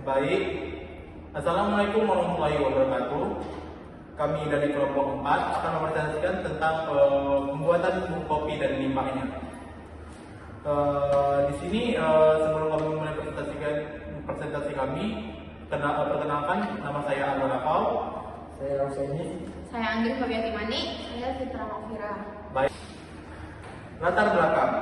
Baik, Assalamualaikum warahmatullahi wabarakatuh. Kami dari kelompok 4 akan mempresentasikan tentang pembuatan bubuk kopi dan limbahnya. Di sini sebelum kami memulai presentasi kami, perkenalkan nama saya Alwa Rafal. Saya Roseni. Saya Anggir Fabiati Mani. Saya Fitra Mafira. Baik. Latar belakang.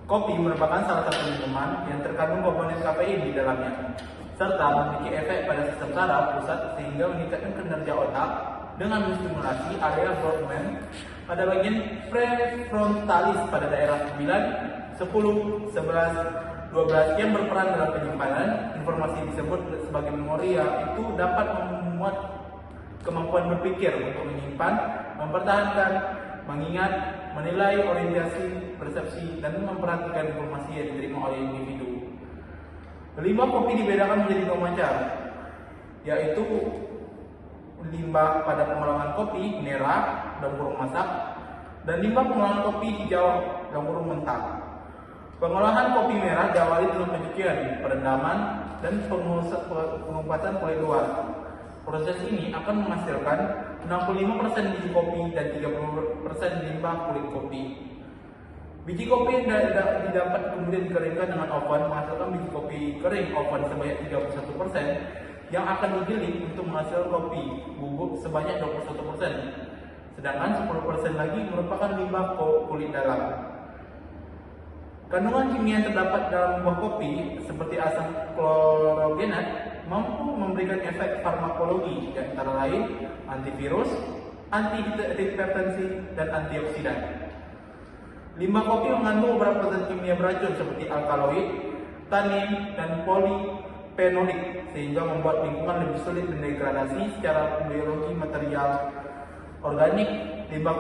Kopi merupakan salah satu minuman yang terkandung komponen kafein di dalamnya, serta memiliki efek pada sistem saraf pusat sehingga meningkatkan kinerja otak dengan menstimulasi area Brodmann pada bagian prefrontalis pada daerah 9, 10, 11, 12 yang berperan dalam penyimpanan informasi disebut sebagai memori, itu dapat memuat kemampuan berpikir untuk menyimpan, mempertahankan, mengingat, menilai orientasi, persepsi, dan memperhatikan informasi yang diterima oleh individu. Limbah kopi dibedakan menjadi dua macam, yaitu limbah pada pengolahan kopi merah dalam kurung masak dan limbah pengolahan kopi hijau dalam kurung mentah. Pengolahan kopi merah diawali dengan pencucian, perendaman, dan pengupasan kulit luar. Proses ini akan menghasilkan 65% biji kopi dan 30% limbah kulit kopi. Biji kopi didapat kemudian dikeringkan dengan oven menghasilkan biji kopi kering oven sebanyak 31% yang akan digiling untuk menghasilkan kopi bubuk sebanyak 21%. Sedangkan 10% lagi merupakan limbah kulit dalam. Kandungan kimia yang terdapat dalam buah kopi seperti asam klorogenat mampu memberikan efek farmakologi yang antara lain antivirus, antihipertensi, dan antioksidan. Limbah kopi mengandung beberapa zat kimia beracun seperti alkaloid, tanin, dan polifenolik sehingga membuat lingkungan lebih sulit mendegradasi secara biologi material organik. Limbah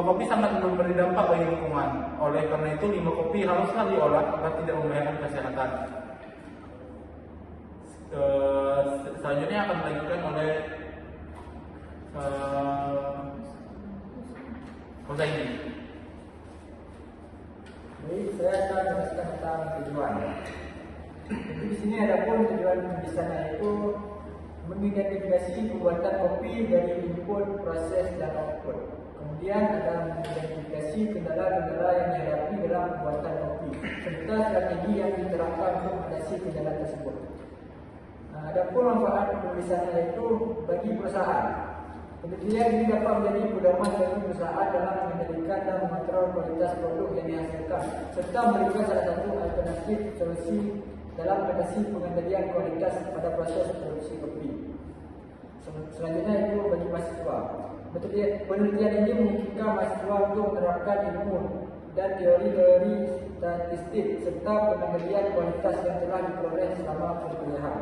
kopi sangat memberi dampak bagi lingkungan. Oleh karena itu, limbah kopi haruslah diolah agar tidak membahayakan kesehatan. Selanjutnya akan dilanjutkan oleh Husaini. Baik, saya akan menjelaskan tentang tujuan. Jadi di sini ada pun tujuan di sana itu mengidentifikasi pembuatan kopi dari input, proses, dan output. Kemudian ada mengidentifikasi kendala-kendala yang dihadapi dalam pembuatan kopi serta strategi yang diterapkan untuk mengatasi kendala tersebut. Adapun manfaat penulisannya itu bagi perusahaan. Penelitian ini dapat menjadi pedoman bagi perusahaan dalam mengendalikan dan mengontrol kualitas produk yang dihasilkan serta memberikan salah satu alternatif solusi dalam mengatasi pengendalian kualitas pada proses produksi kopi. Selanjutnya itu bagi mahasiswa. Penelitian ini memungkinkan mahasiswa untuk menerapkan ilmu dan teori-teori statistik serta pengendalian kualitas yang telah diperoleh selama perkuliahan.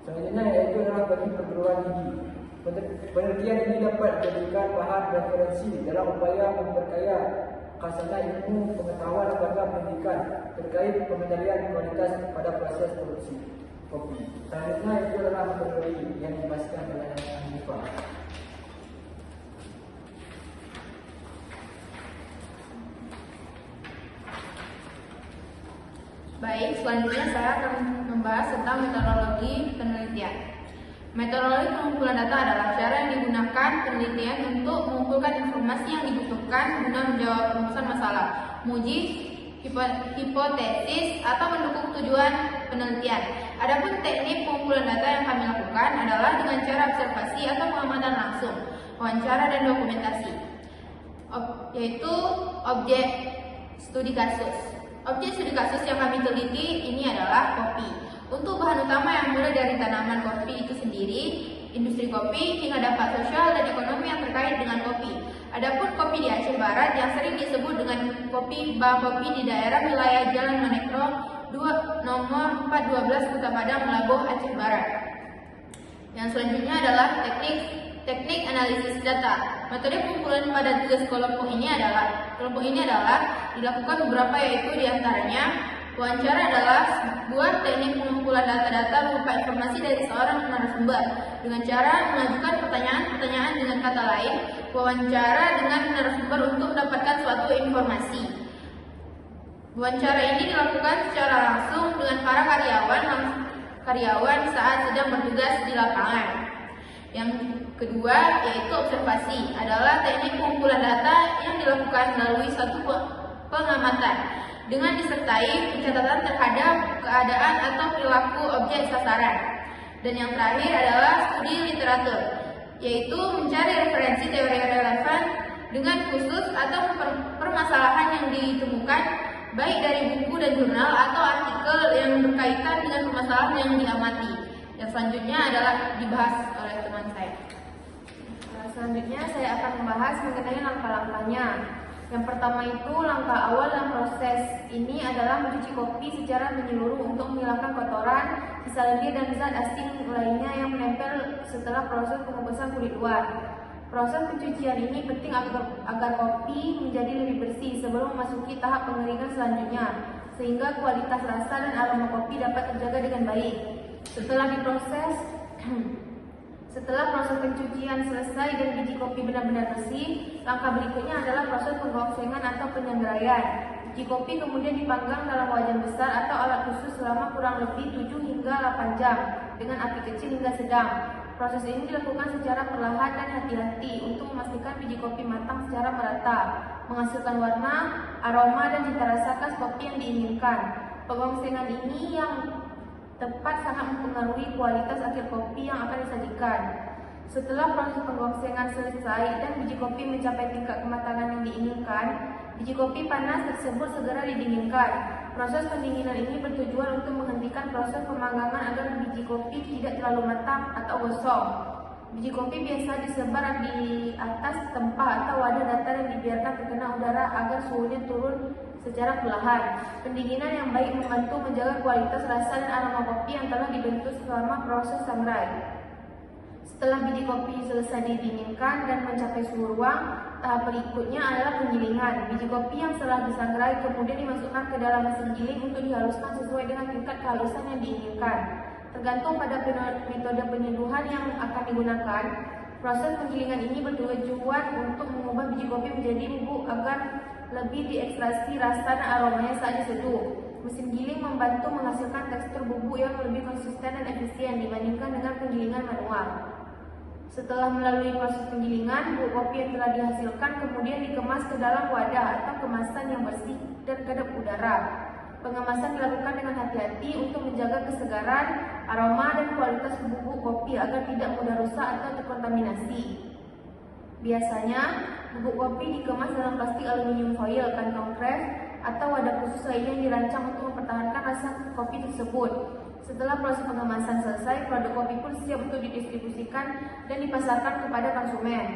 Selanjutnya yaitu adalah bagi perguruan tinggi. Penelitian ini dapat dijadikan bahan referensi dalam upaya memperkaya khazanah ilmu pengetahuan lembaga pendidikan terkait pengendalian kualitas pada proses produksi kopi. Selanjutnya itu adalah metodologi yang dibahaskan oleh Hanifah. Baik, selanjutnya saya akan membahas tentang metodologi penelitian. Metodologi pengumpulan data adalah cara yang digunakan penelitian untuk mengumpulkan informasi yang dibutuhkan guna menjawab rumusan masalah, menguji hipotesis, atau mendukung tujuan penelitian. Adapun teknik pengumpulan data yang kami lakukan adalah dengan cara observasi atau pengamatan langsung, wawancara, dan dokumentasi, yaitu objek studi kasus. Objek studi kasus yang kami teliti ini adalah kopi. Untuk bahan utama yang mulai dari tanaman kopi itu sendiri, industri kopi, hingga dampak sosial dan ekonomi yang terkait dengan kopi. Adapun kopi di Aceh Barat yang sering disebut dengan kopi bank kopi di daerah wilayah Jalan Manekro 2 nomor 412 Kota Padang, Labuh, Aceh Barat. Yang selanjutnya adalah teknik analisis data. Metode pengumpulan pada tugas kelompok ini adalah dilakukan beberapa, yaitu diantaranya wawancara adalah sebuah teknik pengumpulan data-data berupa informasi dari seorang narasumber dengan cara mengajukan pertanyaan-pertanyaan. Dengan kata lain, wawancara dengan narasumber untuk mendapatkan suatu informasi. Wawancara ini dilakukan secara langsung dengan para karyawan karyawan saat sedang bertugas di lapangan. Yang kedua yaitu observasi, adalah teknik pengumpulan data yang dilakukan melalui suatu pengamatan dengan disertai pencatatan terhadap keadaan atau perilaku objek sasaran. Dan yang terakhir adalah studi literatur, yaitu mencari referensi teori relevan dengan khusus atau permasalahan yang ditemukan baik dari buku dan jurnal atau artikel yang berkaitan dengan permasalahan yang diamati. Yang selanjutnya adalah dibahas oleh teman saya. Selanjutnya saya akan membahas mengenai langkah-langkahnya. Yang pertama itu, langkah awal dalam proses ini adalah mencuci kopi secara menyeluruh untuk menghilangkan kotoran, sisa lendir dan zat asing lainnya yang menempel setelah proses pengukusan kulit luar. Proses pencucian ini penting agar kopi menjadi lebih bersih sebelum memasuki tahap pengeringan selanjutnya, sehingga kualitas rasa dan aroma kopi dapat terjaga dengan baik. Setelah proses pencucian selesai dan biji kopi benar-benar bersih, langkah berikutnya adalah proses penggongsенgan atau penyanggraian. Biji kopi kemudian dipanggang dalam wajan besar atau alat khusus selama kurang lebih 7 hingga 8 jam dengan api kecil hingga sedang. Proses ini dilakukan secara perlahan dan hati-hati untuk memastikan biji kopi matang secara merata, menghasilkan warna, aroma, dan cita rasa khas kopi yang diinginkan. Penggongsengan ini yang tepat sangat mempengaruhi kualitas akhir kopi yang akan disajikan. Setelah proses penggongsengan selesai dan biji kopi mencapai tingkat kematangan yang diinginkan, biji kopi panas tersebut segera didinginkan. Proses pendinginan ini bertujuan untuk menghentikan proses pemanggangan agar biji kopi tidak terlalu matang atau gosong. Biji kopi biasa disebar di atas tempat atau wadah datar yang dibiarkan terkena udara agar suhunya turun secara perlahan. Pendinginan yang baik membantu menjaga kualitas rasa dan aroma kopi yang telah dibentuk selama proses sangrai. Setelah biji kopi selesai didinginkan dan mencapai suhu ruang, tahap berikutnya adalah penggilingan. Biji kopi yang telah disangrai kemudian dimasukkan ke dalam mesin giling untuk dihaluskan sesuai dengan tingkat kehalusan yang diinginkan. Tergantung pada metode penyeduhan yang akan digunakan, proses penggilingan ini bertujuan untuk mengubah biji kopi menjadi bubuk agar lebih diekstraksi rasa dan aromanya saat diseduh. Mesin giling membantu menghasilkan tekstur bubuk yang lebih konsisten dan efisien dibandingkan dengan penggilingan manual. Setelah melalui proses penggilingan, bubuk kopi yang telah dihasilkan kemudian dikemas ke dalam wadah atau kemasan yang bersih dan kedap udara. Pengemasan dilakukan dengan hati-hati untuk menjaga kesegaran, aroma, dan kualitas bubuk kopi agar tidak mudah rusak atau terkontaminasi. Biasanya, bubuk kopi dikemas dalam plastik aluminium foil, kantong kraft, atau wadah khusus lainnya yang dirancang untuk mempertahankan rasa kopi tersebut. Setelah proses pengemasan selesai, produk kopi pun siap untuk didistribusikan dan dipasarkan kepada konsumen.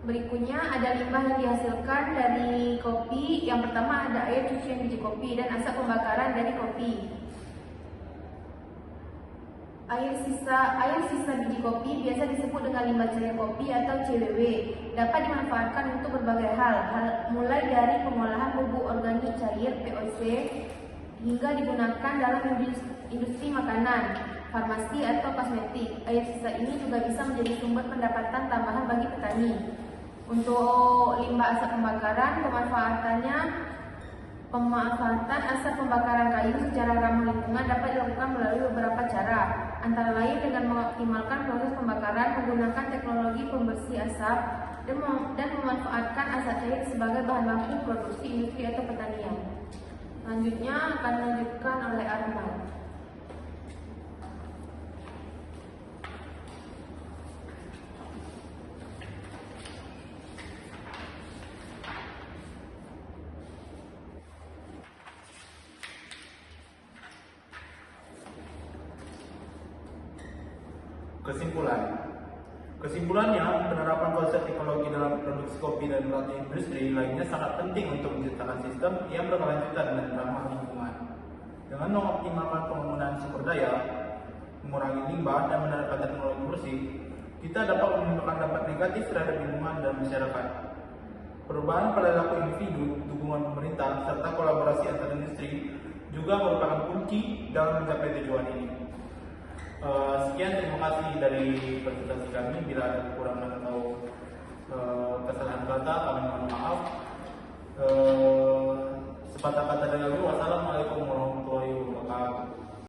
Berikutnya ada limbah yang dihasilkan dari kopi. Yang pertama ada air cucian biji kopi dan asap pembakaran dari kopi. Air sisa biji kopi biasa disebut dengan limbah cair kopi atau CWW, dapat dimanfaatkan untuk berbagai hal mulai dari pengolahan bubuk organik cair (VOC) hingga digunakan dalam industri makanan, farmasi atau kosmetik. Air sisa ini juga bisa menjadi sumber pendapatan tambahan bagi petani. Untuk limbah asap pembakaran, pemanfaatan asap pembakaran kayu secara ramah lingkungan dapat dilakukan melalui beberapa cara, antara lain dengan mengoptimalkan proses pembakaran, menggunakan teknologi pembersih asap, dan memanfaatkan asap cair sebagai bahan baku produksi industri atau pertanian. Selanjutnya akan dilanjutkan oleh Arman. Kesimpulannya, penerapan konsep teknologi dalam produksi kopi dan relatif industri lainnya sangat penting untuk menciptakan sistem yang berkelanjutan dan ramah lingkungan. Dengan mengoptimalkan penggunaan sumber daya, mengurangi limbah, dan menerapkan teknologi bersih, kita dapat menimbulkan dampak negatif terhadap lingkungan dan masyarakat. Perubahan perilaku individu, dukungan pemerintah, serta kolaborasi antar industri juga merupakan kunci dalam mencapai tujuan ini. Sekian, terima kasih dari presentasi kami. Bila ada kekurangan atau kesalahan kata, kami mohon maaf. Sepatah kata dari kami, wassalamualaikum warahmatullahi wabarakatuh.